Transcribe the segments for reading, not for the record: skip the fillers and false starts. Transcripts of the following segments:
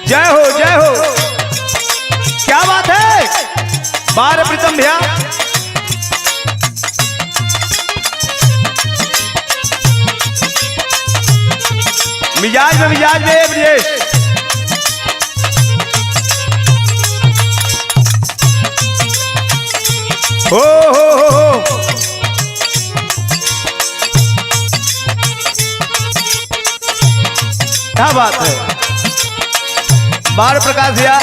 जय हो जय हो, क्या बात है। बार प्रीतम भैया, मिजाज में ब्रजेश। हो क्या बात है। बार प्रकाश भैया,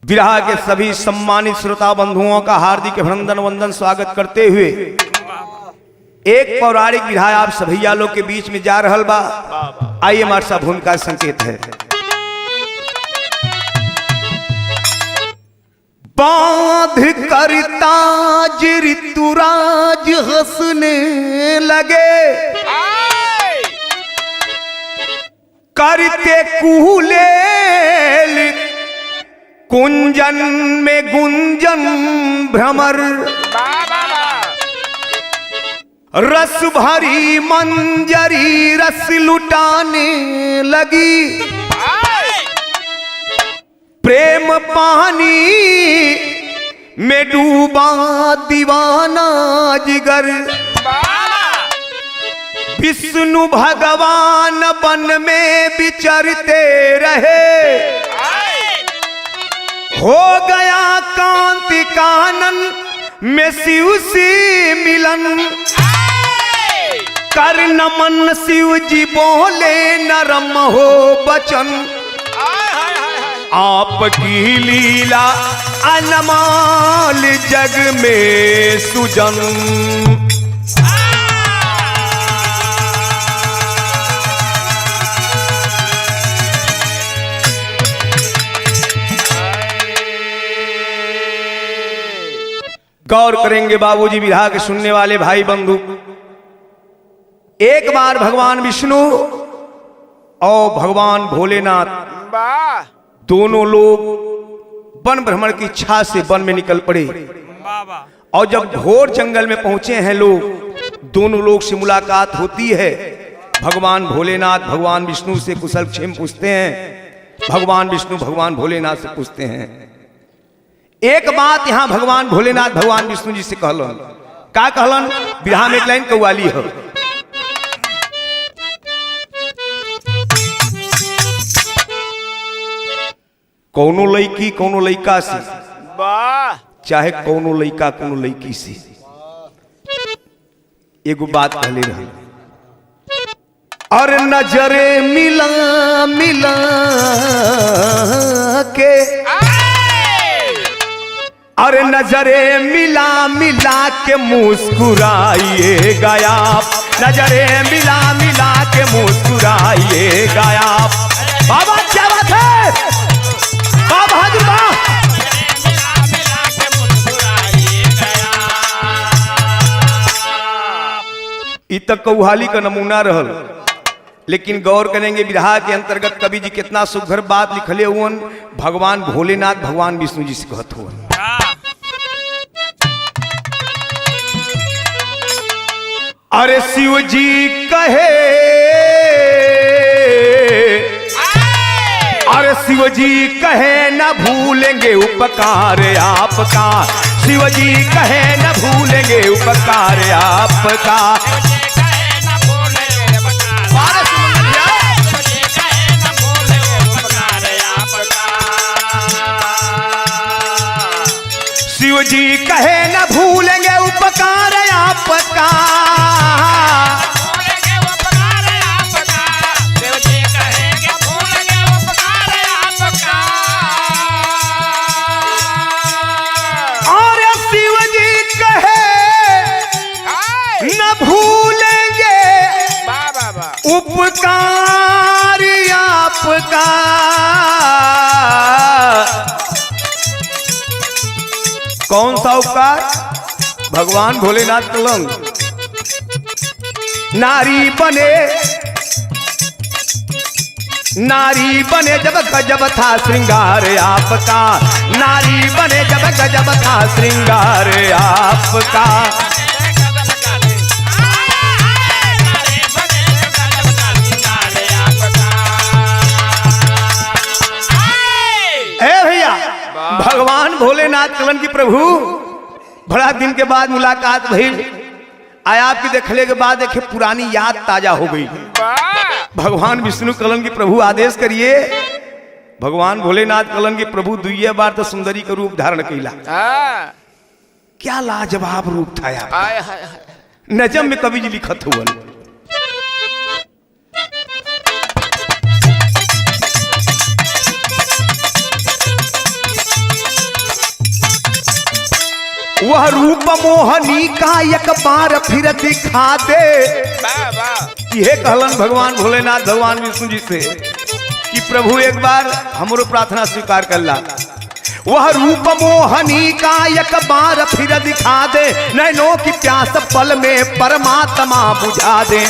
विरहा के सभी सम्मानित श्रोता बंधुओं का हार्दिक अभिनंदन वंदन स्वागत करते हुए एक पौराणिक विरहा आप सभैया लोग के बीच में जा रहल बा। आइए हमारे साथ भूमिका संकेत है। बांध कर ताज ऋतुराज हंसने लगे, करते कुलेल कुंजन में गुंजन भ्रमर, रस भरी मंजरी रस लुटाने लगी, प्रेम पानी में डूबा दीवाना जिगर, विष्णु भगवान वन में विचरते रहे, हो गया कांति कानन में शिव से मिलन, कर नमन शिव जी बोले नरम हो बचन, आपकी लीला अनमोल जग में सुजन। गौर करेंगे बाबूजी विरहा के सुनने वाले भाई बंधु। एक बार भगवान विष्णु और भगवान भोलेनाथ दोनों लोग वन भ्रमण की इच्छा से वन में निकल पड़े और जब घोर जंगल में पहुंचे हैं लोग, दोनों लोग से मुलाकात होती है। भगवान भोलेनाथ भगवान विष्णु से कुशल क्षेम पूछते हैं, भगवान विष्णु भगवान भोलेनाथ से पूछते हैं। एक बात यहां भगवान भोलेनाथ भगवान विष्णु जी से कहलन, का कहलन, विरहा में एक लाइन कव्वाली है। कौनो लड़की कौनो लड़का से, चाहे कौनो लड़का कौनो लड़की से एगो बात कहले रहे, और नजरे मिला मिला के, अरे नजरे मिला मिला के मुस्कुराइए गया, नजरे मिला मिला के मुस्कुराइए गया। बाबा क्या बात है, बाबा हाजिर बा। इ तक कौहाली का नमूना रहल, लेकिन गौर करेंगे विरहा के अंतर्गत कवि जी कितना सुघर बात लिखले हुए भगवान भोलेनाथ भगवान विष्णु जी से कहत हुए। अरे शिव जी कहे, अरे शिव जी कहे न भूलेंगे उपकार आपका, शिव जी कहे न भूलेंगे उपकार आपका। शिव जी कहे न भूलेंगे उपकार आपका, और शिव जी कहे न भूलेंगे उपकार आपका। कौन सा उपकार? भगवान भोलेनाथ कलंग नारी बने जब गजब था श्रृंगार आपका, नारी बने जब गजब था श्रृंगार आपका। ए भैया, भगवान भोलेनाथ कलन की प्रभु बड़ा दिन के बाद मुलाकात भई। आया आपकी देखने के बाद देखे पुरानी याद ताजा हो गई। भगवान विष्णु कलन की प्रभु आदेश करिए। भगवान भोलेनाथ कलन की प्रभु दुइये बार तो सुंदरी का रूप धारण कैला। क्या लाजवाब रूप था यार। नजम में कवि जी लिखत हुआ, वह रूप मोहनी का एक बार फिर दिखा दे। यह कहलन भगवान भोलेनाथ भगवान विष्णु जी से कि प्रभु एक बार हमरो प्रार्थना स्वीकार कर ला। वह रूप मोहनी का एक बार फिर दिखा दे, नैनों की प्यास पल में परमात्मा बुझा दे।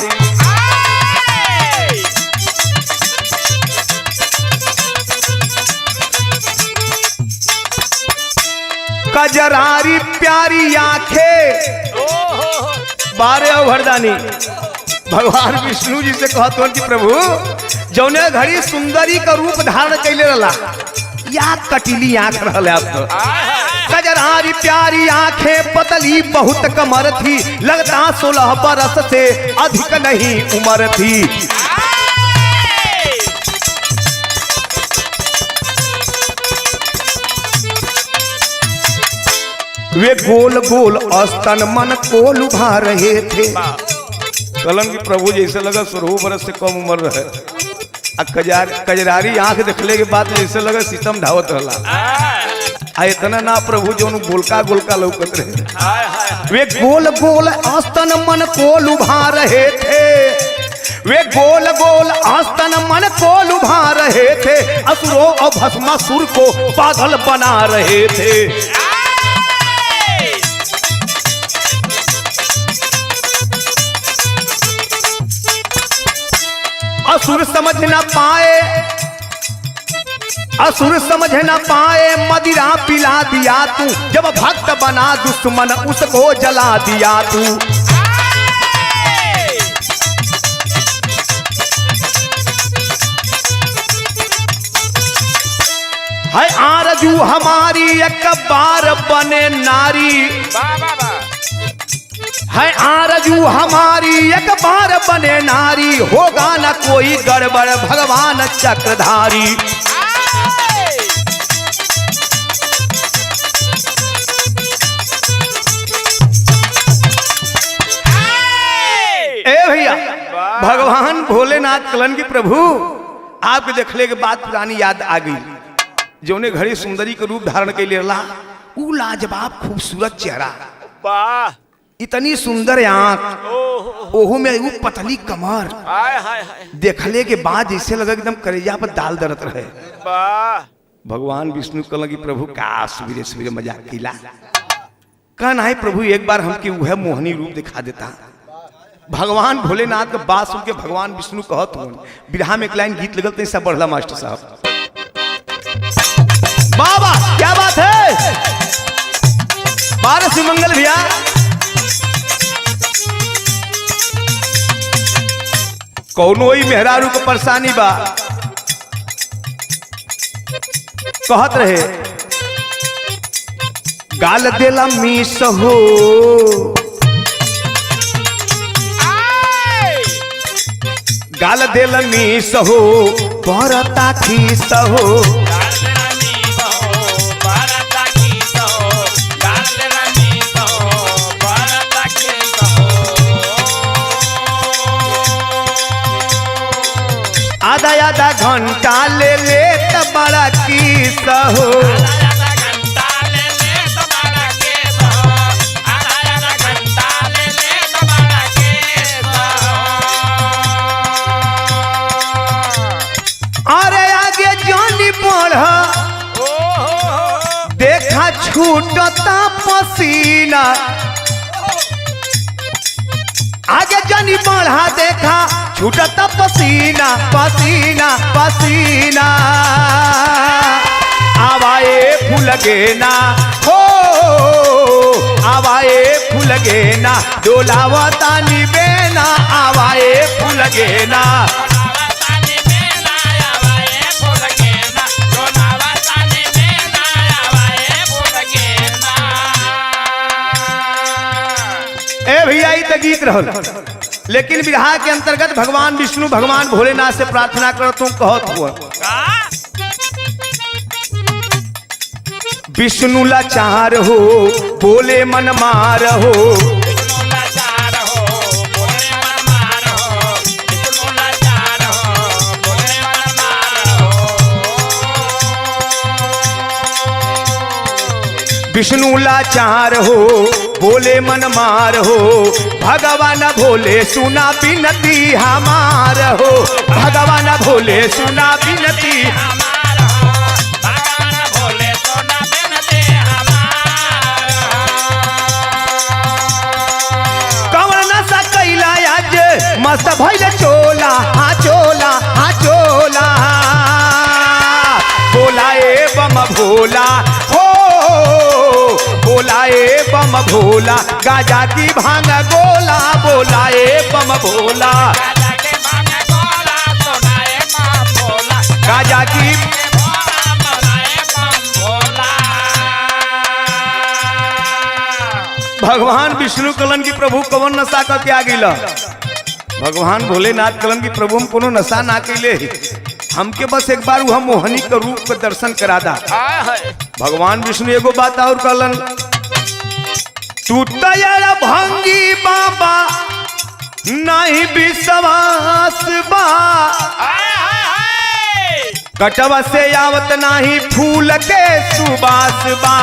कजरारी प्यारी आंखें बारे भरदानी भगवान विष्णु जी से कहत कि प्रभु जौने घड़ी सुंदरी का रूप धारण कैले रहा या कटिली आंख रहले आप तो। कजरारी प्यारी आंखें पतली बहुत कमर थी, लगता 16 बरस से अधिक नहीं उम्र थी। वे गोल गोल अस्तन मन को लुभा रहे थे। कलम की प्रभु जैसे लगा 16 बरस से कम उम्र रहे। कजरारी आंख देखले के बाद जैसे लगा सीतम ढावत रहला। इतना ना प्रभु जो गोलका गोलका लौकत रहे। वे गोल गोल अस्तन मन को लुभा रहे थे, वे गोल गोल आस्तन मन को लुभा रहे थे। असुरों और भस्मासुर को पागल बना रहे थे। असुर समझ न पाए, असुर समझ न पाए, मदिरा पिला दिया तू। जब भक्त बना दुश्मन उसको जला दिया तू। है आरजू हमारी एक बार बने नारी, है आरजू हमारी एक बार बने नारी। होगा न कोई गड़बड़ भगवान चक्रधारी। ए भैया, भगवान भोलेनाथ कलन की प्रभु आपके देखने के बाद पुरानी याद आ गई। जोने घड़ी सुंदरी के रूप धारण के लिए ला, ऊ लाजवाब खूबसूरत चेहरा, वाह इतनी सुंदर आंख, ओहो में वो पतली कमर। देखले के बाद जैसे लगा एकदम कलेजा पर दाल दरत रहे। भगवान विष्णु कल की प्रभु का सवेरे सवेरे मजाक किला। कहना है प्रभु एक बार हमके वह मोहनी रूप दिखा देता। भगवान भोलेनाथ का बात सुन के भगवान विष्णु कहत हो। बिरहा में एक लाइन गीत लगल सब बढ़ला मास्टर साहब। बाबा क्या बात है, बारह सुमंगल भैया। कौनो ही मेहरारू को परेशानी बा, कहत रहे गाल देला मीस हो गाल देला मीस हो बरता खीस हो आधा आधा घंटा ले ले त बड़ा किस हो अरे आगे जानी बढ़ देखा छूटता पसीना आगे जानी बढ़ा देखा छूटता पसीना पसीना पसीना आवाए फूल गेना हो आवाए फूल गेना डोलावता निबेना आवाए फूल गेना ए भैया ई त गीत रहल लेकिन विरहा के अंतर्गत भगवान विष्णु भगवान भोलेनाथ से प्रार्थना कर तुम कहत हुआ विष्णु लाचार हो बोले मन मार हो विष्णु लाचार हो बोले मन मार हो भगवान भोले सुना बिनती हमार हो भगवान भोले सुना बिनती हमार हो भगवान भोले सुना बिनती हमार कमर नशा कैला आज मस्त भइल चोला हाँ चोला हाँ चोला बोलाए बम भोला हो बोलाए बम भोला गाजा की भांग गोला बोलाए बम भोला गाजा की भगवान विष्णु कलन की प्रभु कवन नशा का क्या गिला भगवान भोलेनाथ कलन की प्रभु हम कोनो नशा ना कैले हमके बस एक बार वह मोहनी के रूप के दर्शन करा दा भगवान विष्णु एगो बात और कहलन टूटा भंगी बाबा नहीं विश्वास बा कटवा से आवत नहीं फूल के सुबास बा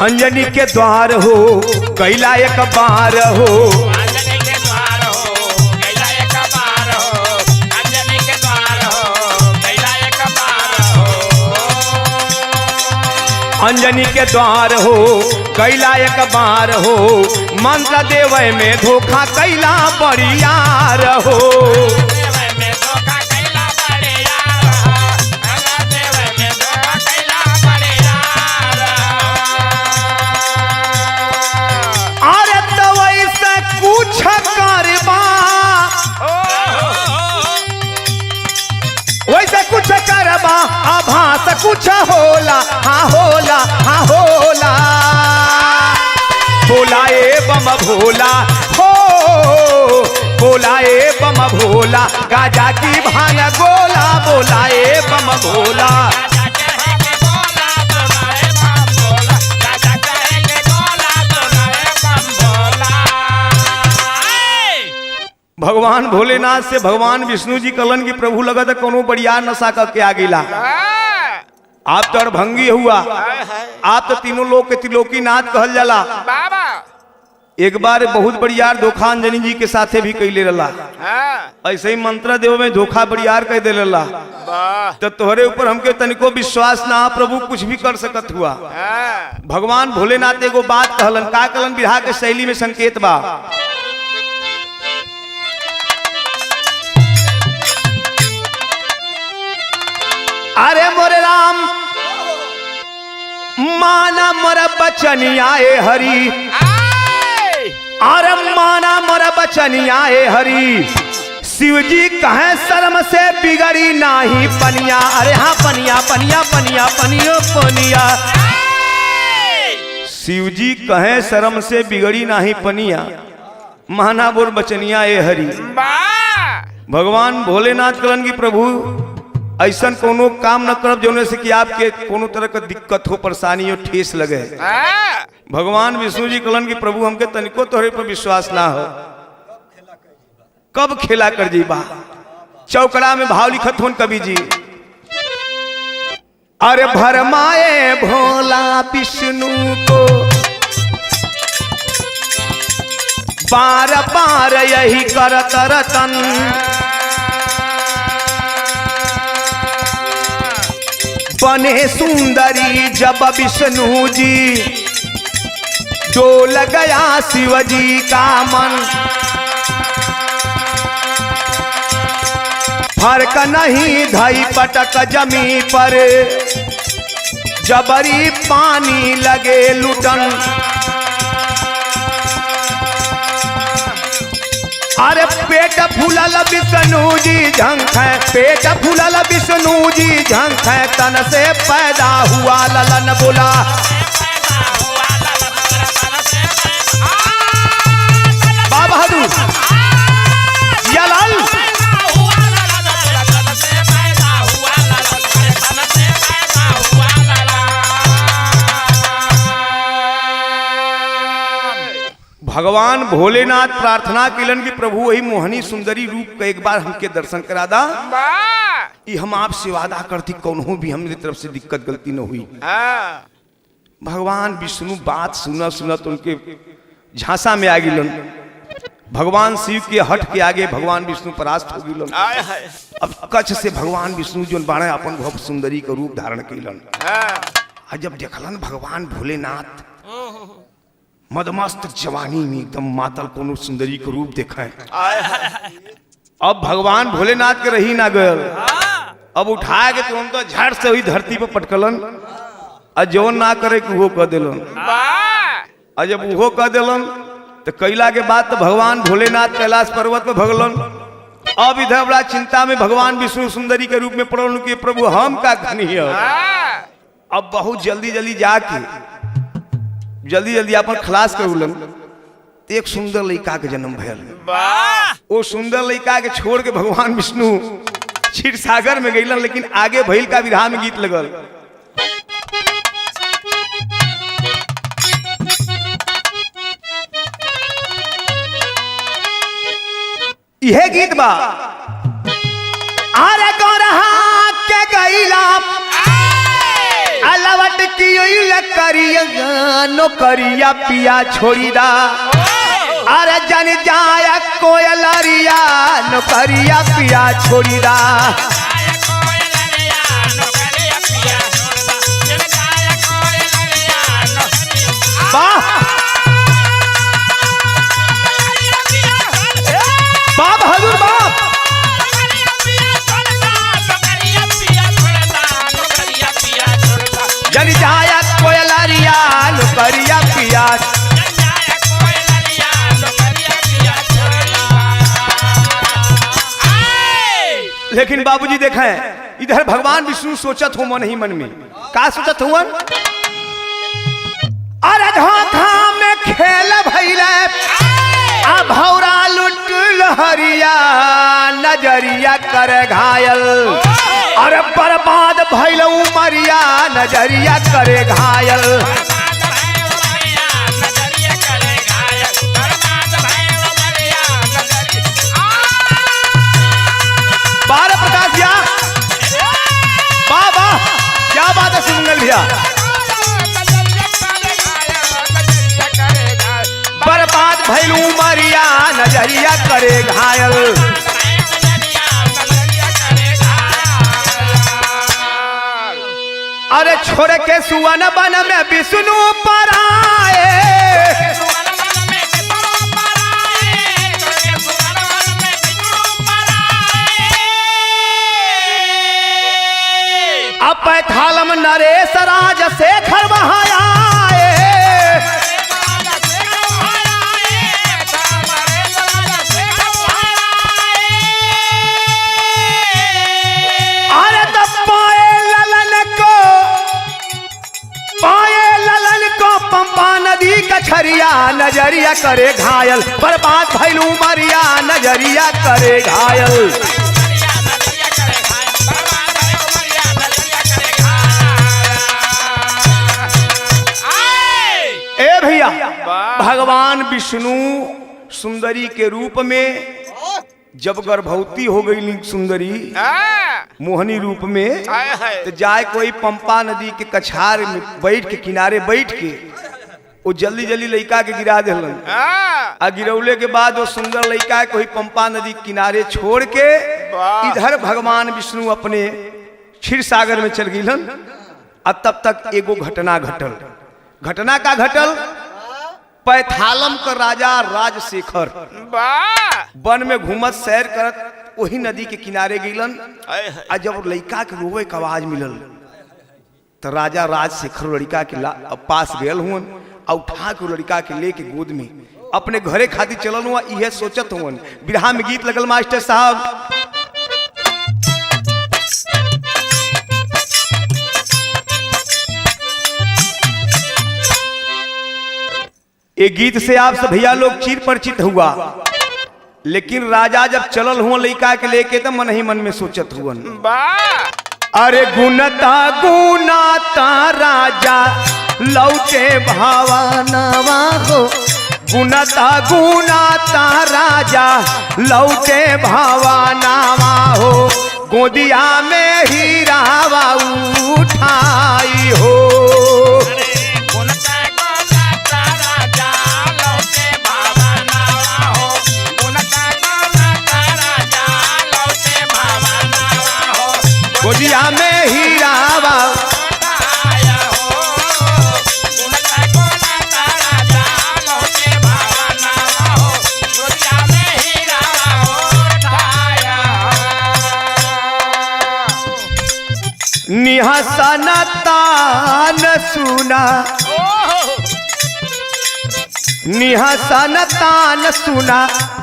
अंजनी के द्वार हो कैला एक बार हो अंजनी के द्वार हो कैला एक बार हो अंजनी के द्वार हो कैला एक बार हो अंजनी के द्वार हो कैला एक बार हो मंत्र देवय में धोखा कैला बड़ियार हो वैसे कुछ करबा आभास कुछ होला हाँ होला हाँ होला बोलाए बम भोला हो बोलाए बम भोला गाजा की भांग गोला बोलाए बम भोला भगवान भोलेनाथ से भगवान विष्णु जी कलन की प्रभु लगा था कोनो बढ़िया नशा का क्या गिला आप तो अड़भंगी हुआ आप तो तीनों लोग के त्रिलोकी नाथ कहल जाला एक बार बहुत बढ़ियार धोखा अंजनी जी के साथे भी कैले रला ऐसे ही मंत्र देव में धोखा बढ़ियार कह दे रला तो तोहरे ऊपर हमके तनिको विश्वास ना प्रभु कुछ भी कर सकत हुआ भगवान भोलेनाथ एगो बात कहलन का कहलन विरहा के शैली में संकेत बा अरे मोरे राम माना मोर बचनिया हरी अरे माना मोर बचनिया ए हरी शिव जी कहे शर्म से बिगड़ी नाही पनिया। अरे हाँ पनिया पनिया पनिया पनियो पनिया। शिव जी कहे शर्म से बिगड़ी नाही पनिया। माना मोर बचनिया ए हरी। भगवान भोलेनाथ कलन की प्रभु ऐसा कोनो काम न करब जोने से कि आपके कोनो तरह का दिक्कत हो, परेशानी हो, ठेस लगे। भगवान विष्णु जी कलन की प्रभु हमके तनिको तोहरे पर विश्वास ना हो, कब खेला कर जीबा। चौकड़ा में भाव लिखत होन कवि जी। अरे भरमाए भोला विष्णु को बार बार यही करत रतन। बने सुंदरी जब विष्णु जी डोल गया शिव जी का मन। फर्क नहीं धई पटक जमी पर जबरी पानी लगे लुटन। अरे पेट फूलल विष्णु जी झंख है, पेट फूलल विष्णु जी झंख है। तन से पैदा हुआ ललन बोला। बाबा बहादुर जलाल भगवान भोलेनाथ प्रार्थना किलन की प्रभु वही मोहनी सुंदरी रूप का एक बार हमके दर्शन करा दा। हम आपसे वादा करती कौन भी हमरी तरफ से दिक्कत गलती न हुई। भगवान विष्णु बात सुना सुना तो उनके झांसा में आ गिलन। भगवान शिव के हट के आगे भगवान विष्णु परास्त हो गिलन। अब कच्छ से भगवान विष्णु जो बाणे अपन भव सुंदरी का रूप धारण किलन। जब देखलन भगवान भोलेनाथ मदमस्त जवानी में एकदम मातल कोनो सुंदरी का रूप देखा है। अब भगवान भोलेनाथ के रही ना गयल। अब उठाए के तुम तो झट से हुई धरती पर पटकलन और जौन ना करे कि वो कह दिलन। और जब वो कह दिलन तो कैला के बाद तो भगवान भोलेनाथ कैलाश पर्वत पर भगलन। अब इधर बड़ा चिंता में भगवान विष्णु सुंदरी के रूप में पड़ल कि प्रभु हम का कहानी है। अब बहुत जल्दी जल्दी जाके जल्दी जल्दी अपन खलास करूलन। एक सुंदर लड़का के जन्म भयल। वो सुंदर लड़का के छोड़ के भगवान विष्णु क्षीर सागर में गईलन। लेकिन आगे भइल का विरहा में गीत लगल। यह गीत बा अरे गौरहा के गईला अलवट की करिया नौकरिया पिया छोड़ी दा। अरे जन जाया कोयलरिया नौकरिया पिया छोड़ी दा। बाप हजूर बाप जन जाया कोयलरिया नौकरिया पिया। लेकिन बाबूजी देखें इधर भगवान विष्णु सोचत हो मन ही मन में का सोचत हुआ। अरे धोखा में खेल भइले आ भौरा लुट लहरिया नजरिया कर घायल। अरे बर्बाद भइल उमरिया नजरिया करे घायल। बारह प्रकाश भैया वाह वाह क्या बात है सुमंगल भैया। बर्बाद भइल उमरिया नजरिया करे घायल। अरे छोड़ के सुवन बन में विष्णु पर आए। अब पैथालम नरेश राज शेखर वहां आए। छरिया नजरिया करे घायल, बर्बाद भइल उमरिया नजरिया करे घायल। ए भैया, भगवान विष्णु सुंदरी के रूप में जब गर्भवती हो गई सुंदरी मोहनी रूप में, तो जाए कोई पंपा नदी के कछार में बैठ के किनारे बैठ के वो जल्दी जल्दी लड़का के गिरा दिलन। आ गिरौले के बाद वो सुंदर लड़का कोई पंपा नदी किनारे छोड़ के इधर भगवान विष्णु अपने क्षीर सागर में चल गिलन। अब तब तक एगो घटना घटल। घटना का घटल, पैथालम का राजा राजशेखर वन में घूमत सैर करत वही नदी के किनारे गिलन। आ जब लड़का के रोवे के आवाज मिलल तो राजा राजशेखर लड़का के पास गयल हुआ और उठा के लड़का के लेके गोद में अपने घरे खातिर चलन हुआ। यह सोचत हुआ। बिरहा में गीत लगल मास्टर साहब, एक गीत से आप सब भैया लोग चिर परिचित हुआ, लेकिन राजा जब चलल हुआ लड़का के लेके तो मन ही मन में सोचत हुआ। अरे गुनता गुनाता राजा लौटे भावनवा हो, गुनता गुनाता राजा लौटे भावनवा हो, गोदिया में हीरावा उठाई हो। गोदिया में हीरावा निहसन तान सुना, निहसन तान सुना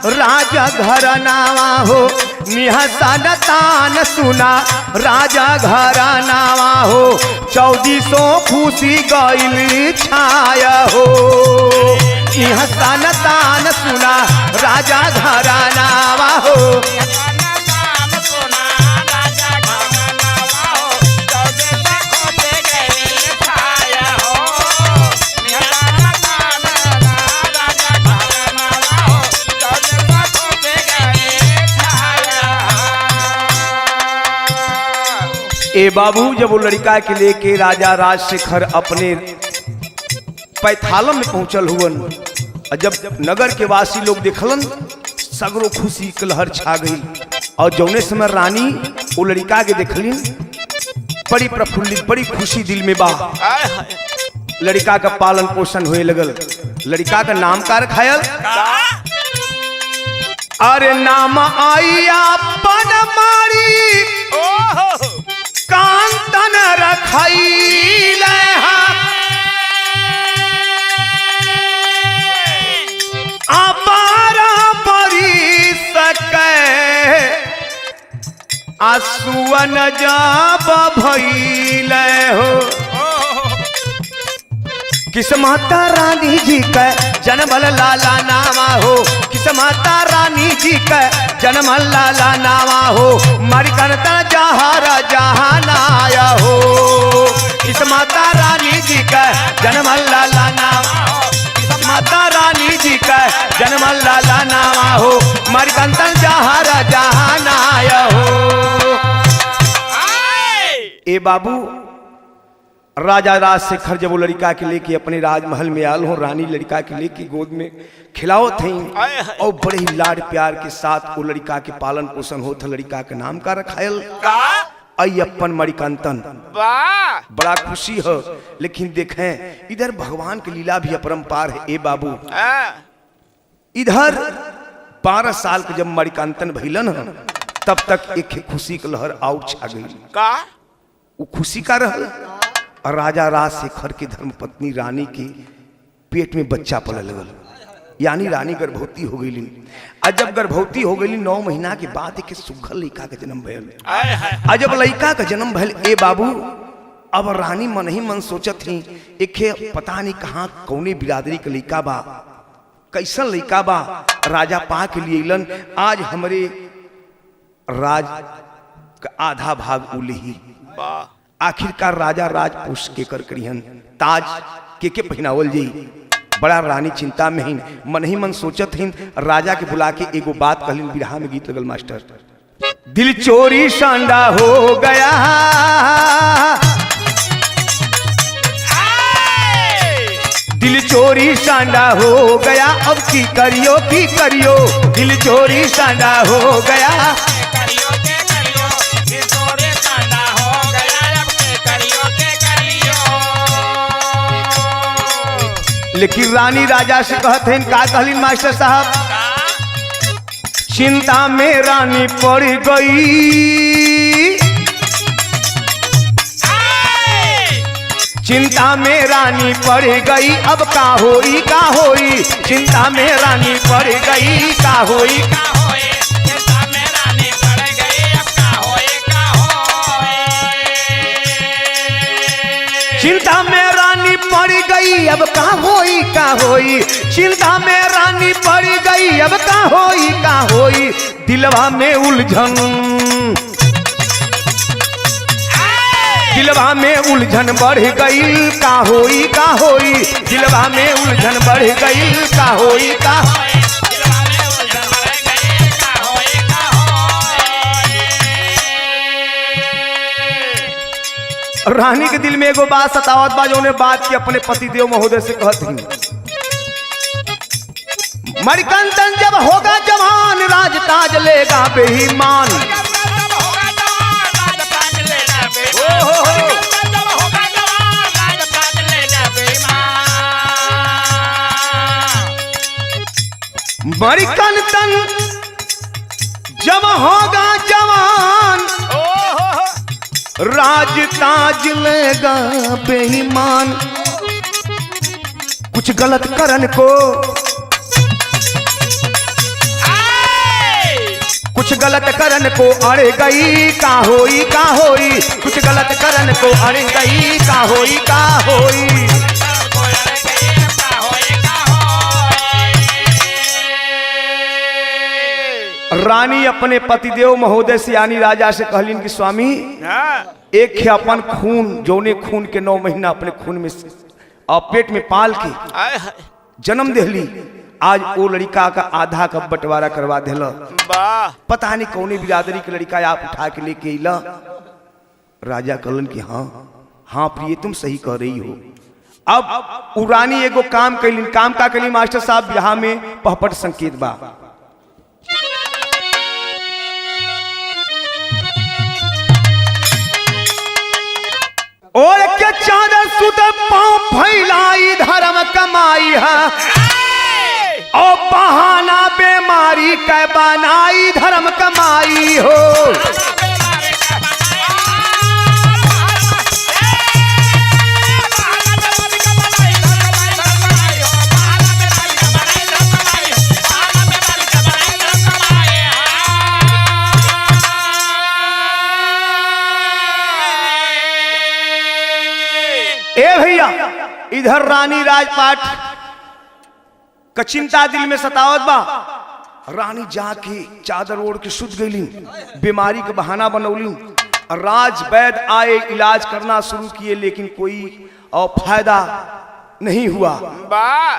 राजा घरनावा हो, निहसन तान सुना राजा घरनावा हो, 1400 खुशी गइल छाया हो। निहसन तान सुना राजा घरनावा हो, ए बाबू जब वो लड़का के लेके राजा राजशेखर अपने पैथालम में पहुंचल हुवन, जब नगर के वासी लोग देखलन सगरो खुशी के लहर छा गई। और जौने समय रानी वो लड़का के देखलिन बड़ी प्रफुल्लित बड़ी खुशी दिल में बा। लड़का का पालन पोषण होए लगल। लड़का का नाम का रखायल, अरे नाम आइया पन मारी कांतन रखाई अपारा परी सके आसुअन जाब भइल हो। किस माता रानी जी का जन्मल लाला नामा हो, किस माता रानी जी का जन्मल लाला नामा हो, मरिकनता जहारा जहानाया हो। किस माता रानी जी का जन्मल लाला नामा हो, किस माता रानी जी का जन्मल लाला नामा हो, मरिकनता जहारा जहानाया हो। ए बाबू राजा राजशेखर जब वो लड़का के लेके अपने राजमहल में आल हो, रानी लड़का के लेके गोद में खिलाओ थे और बड़े ही लाड प्यार के साथ वो लड़का के पालन पोषण होता। लड़का के नाम का रखायल अय्यप्पन मणिकांतन। बड़ा खुशी हो। लेकिन देखें इधर भगवान की लीला भी अपरंपार है। ए बाबू इधर 12 साल के जब मणिकांतन भइलन तब तक एक खुशी की लहर आउट छा गई। वो खुशी का रहल और राजा राजशेखर की धर्मपत्नी रानी के पेट में बच्चा पले लगल, यानी रानी गर्भवती हो गई। और जब गर्भवती हो गई 9 महीना के बाद एक सुघर लड़का का जन्म भयल। और जब लड़का का जन्म भयल ए बाबू अब रानी मन ही मन सोचत थी एक पता नहीं कहाँ कौने बिरादरी के लइका बा, कैसन लइका बा, राजा पा के लिए अलन। आज हमरे राज का आधा भाग उलही, आखिरकार राजा राजपूत के कर करिहन, ताज के पहनावल जी। बड़ा रानी चिंता में ही मन ही मन सोचत ही राजा के बुला के एगो बात कहलिन। बिरहा में गीत लगल मास्टर, दिल चोरी सांडा हो गया, दिल चोरी सांडा हो गया, अब की करियो दिल चोरी सांडा हो गया, दिल चोरी सांडा हो गया, अब के करियो लेकिन रानी राजा से कहते हैं का कहलिन मास्टर साहब, चिंता में रानी पड़ गई, चिंता में रानी पड़ गई, अब का होई चिंता में रानी पड़ गई, का होई चिंता में रानी पड़ गई, अब का होई चिंता में रानी पड़ गई, अब का होई चिंता में रानी पड़ गई, अब का होई दिलवा में उलझन, दिलवा में उलझन बढ़ गई, का होई दिलवा में उलझन बढ़ गई, का होई रानी के दिल में एगो बात सतावत बा, जो बात की अपने पतिदेव महोदय से कहती, मणिकंदन जब होगा जवान, राजताज लेगा बेईमान, मणिकंदन जब होगा जवान, राज ताज लेगा बेईमान, कुछ गलत करन को अड़ गई, का होई कुछ गलत करन को अड़ गई, का होई रानी अपने पतिदेव महोदय से यानी राजा से कहलिन कि स्वामी एक है अपन खून, जोने खून के 9 महीना अपने खून में और पेट में पाल के जन्म देली, आज वो लड़का का आधा का बंटवारा करवा देला। पता नहीं कौने बिरादरी के लड़का आप उठा के लेके अला। राजा कहलन कि हाँ प्रिय तुम सही कह रही हो। अब उ रानी एगो काम कैलिन, काम का कैलिन मास्टर साहब, बिरहा में पहपट संकेत बा, और के चादर सुत पांव फैलाई धर्म कमाई है, और बहाना बीमारी के बनाई धर्म कमाई हो। ए भैया इधर रानी राजपाट का चिंता दिल में सतावत बा, रानी जाके चादर ओढ़ के सुत गईली, बीमारी के बहाना बनौली, राज वैद्य आए इलाज करना शुरू किए, लेकिन कोई फायदा नहीं हुआ।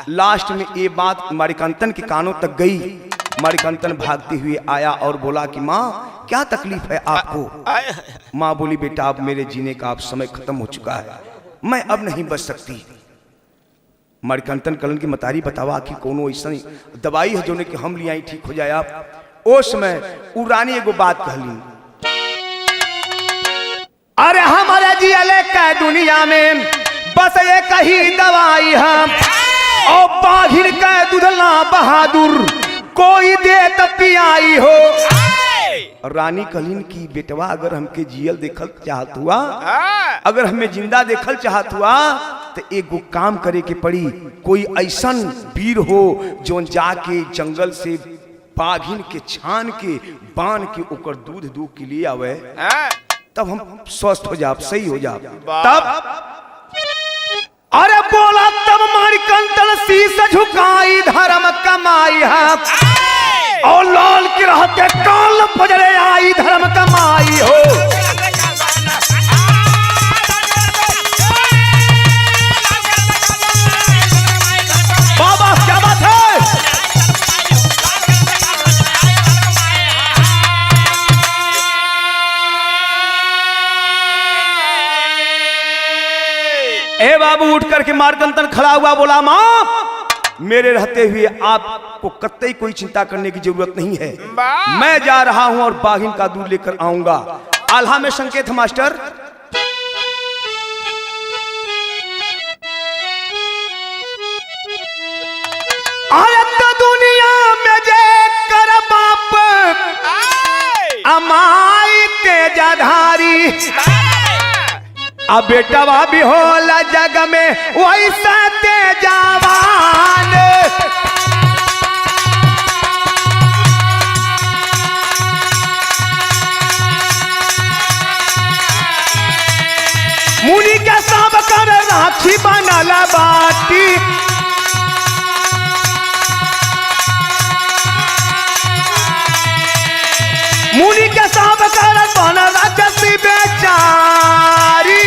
लास्ट में ये बात मणिकंदन के कानों तक गई। मणिकंदन भागते हुए आया और बोला कि माँ क्या तकलीफ है आपको। माँ बोली बेटा अब मेरे जीने का अब समय खत्म हो चुका है, मैं अब नहीं बच सकती। मणिकंदन कलन की मतारी बतावा कि कोनो ऐसा दवाई है जो ने कि हम लिया ठीक हो जाए आप। उस समय उ रानी एगो बात कहली, अरे हमारे जियले का दुनिया में बस ये कही दवाई है, और बाघिर का दुधला बहादुर कोई दे तो पियाई हो। रानी कहलिन की बेटवा अगर हमके जियल देखल चाहत हुआ, अगर हमें जिंदा देखल चाहत हुआ तो एगो काम करे के पड़ी, कोई ऐसन वीर हो जो जाके जंगल से बाघिन के छान के बांध के ओकर दूध के लिए आवे, तब हम स्वस्थ हो जाब, सही हो जाब। तब अरे बोला तब मणिकंठन शीश झुकाई धर्म कमाई है और लाल की रहते काल फजरे आई धर्म कमाई हो। बाबा क्या बात है। ए बाबू उठ करके मारकंतन खड़ा हुआ, बोला मां मेरे रहते हुए आपको कतई कोई चिंता करने की जरूरत नहीं है, मैं जा रहा हूं और बाघिन का दूध लेकर आऊंगा। आल्हा में संकेत मास्टर। दुनिया में जे कर बाप अमाई तेजाधारी अब बेटवा भी होला जग में वैसा तेजावान। मुनि के सब कर राखी बनल बाटी मुनि के सब कर बनल राक्षसी बेचारी।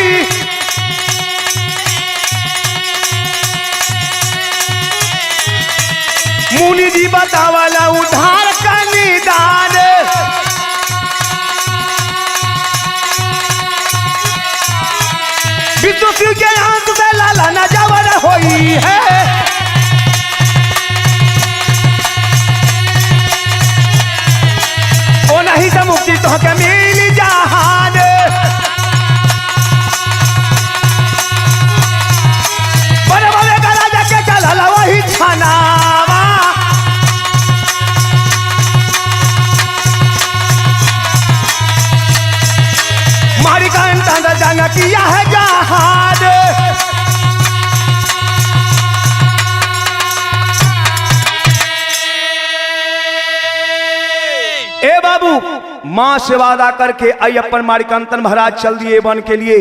मुनि जी बतावला उधार का निदान विष्णु शिव के आंसू से लाला न जवर होई है। ओ नहीं तो मुक्ति तो के मिल जहान। बड़े बड़े का राजा के चलल वही छनावा मारिकंठन जंग किया है जहान। ए बाबू मां से वादा करके आई अपन मारिकंतन महाराज चल दिए वन के लिए।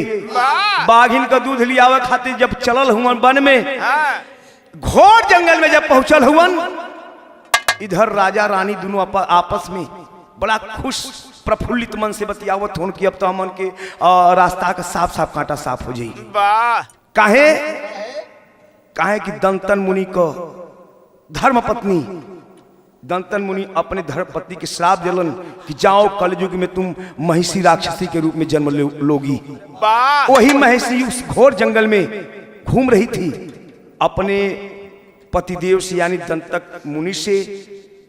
बाघिन का दूध लियावे खातिर जब चलल हुवन वन में, घोर जंगल में जब पहुंचल हुवन, इधर राजा रानी दोनों आपस में बड़ा खुश प्रफुल्लित मन से बतियावत होन कि अब तो हमन के रास्ता का साफ साफ कांटा साफ हो जाई। काहे काहे कि दंतन मुनि को धर्म पत्नी दंतन मुनि अपने धर्म पत्नी के श्राप दिलन कि जाओ कलयुग में तुम महिषी राक्षसी के रूप में जन्म लोगी। वही महिषी उस घोर जंगल में घूम रही थी, अपने पतिदेव से यानी दंतक मुनि से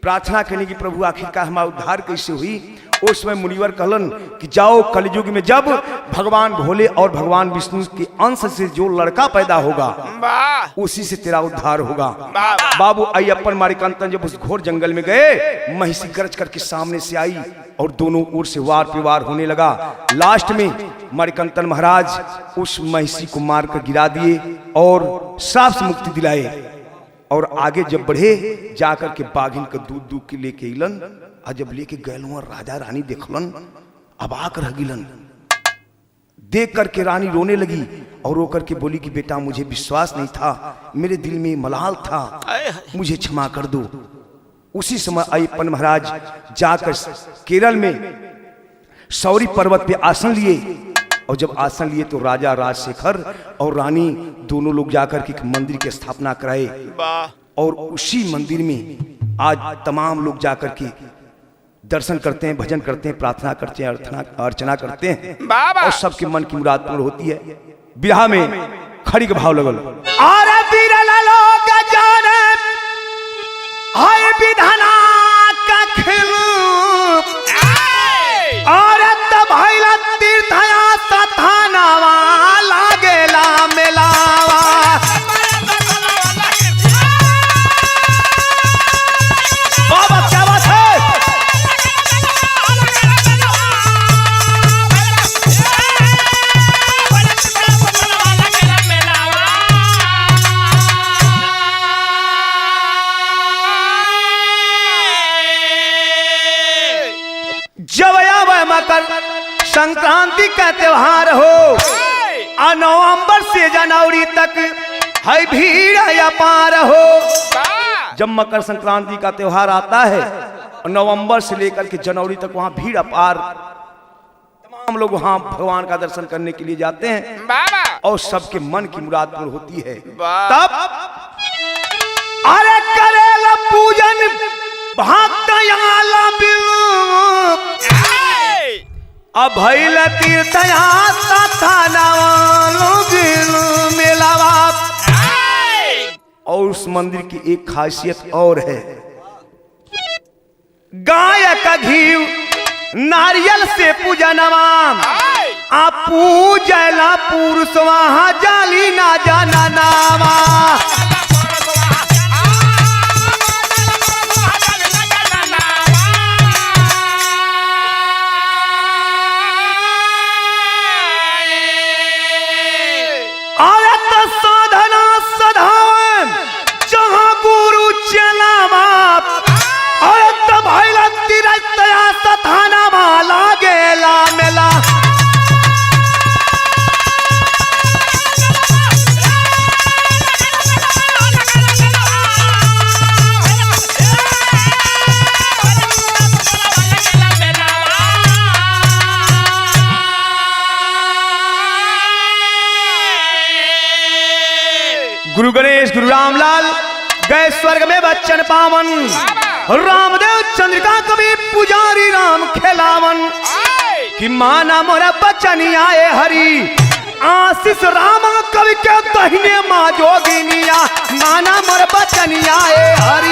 प्रार्थना करने की प्रभु आखिरकार हमारा उद्धार कैसे हुई। उस समय मुनिवर कहलन कि जाओ कलयुग में जब भगवान भोले और भगवान विष्णु के अंश से जो लड़का पैदा होगा उसी से तेरा उद्धार होगा। बाबू अय्यप्पन मारिकंतन जब उस घोर जंगल में गए, महिषी गरज करके सामने से आई और दोनों ओर से वार विवार होने लगा। लास्ट में मारिकंतन महाराज उस महिषी को मारकर गिरा दिए और श्राप से मुक्ति दिलाए। और आगे जब बढ़े जाकर के बाघिन का दूध दूध के लेके इलन, और जब लेके गए राजा रानी देखलन, अबाक रह गिलन। देख करके रानी रोने लगी और रो करके बोली कि बेटा मुझे विश्वास नहीं था, मेरे दिल में मलाल था, मुझे क्षमा कर दो। उसी समय अय्यप्पन महाराज जाकर केरल में सौरी पर्वत पे आसन लिए और जब आसन लिए तो राजा राजशेखर और रानी दोनों लोग जाकर के एक मंदिर की स्थापना कराए और उसी मंदिर में आज तमाम लोग जाकर के दर्शन करते हैं, भजन करते हैं, प्रार्थना करते हैं, अर्चना करते हैं और सबके मन की मुराद पूर्ण होती है। बिरहा में खड़ी का भाव लगल, अरे बिरला लोग जाने हाय विधाना का खेल और तब भइला तीर्थया सथानावा लागेला मेलावा। बाबा क्या बात है। का त्योहार हो, नवंबर से जनवरी तक है भीड़ अपार हो। जब मकर संक्रांति का त्योहार आता है, नवंबर से लेकर के जनवरी तक वहां भीड़ अपार, तमाम लोग वहां भगवान का दर्शन करने के लिए जाते हैं और सबके मन की मुराद पूर्ण होती है। तब अरे करेला पूजन भक्त अभैल तीर्थया मेलावा। और उस मंदिर की एक खासियत और है, गाय का घी नारियल से पूजनवा, आप पूजला पुरुष वहां जाली ना जाना नावा। साधना सधावन जहां गुरु चलावा, और तब भैला तीरथया सथाना वाला गेला मेला। गुरु गणेश गुरु रामलाल गए स्वर्ग में बच्चन पावन, रामदेव चंद्रिका कवि पुजारी राम खेलावन। कि माना मोरा बच्चन आए हरि, आशीष राम कवि के दहिने माँ जोगिनिया, माना मोरा बच्चन आए हरि।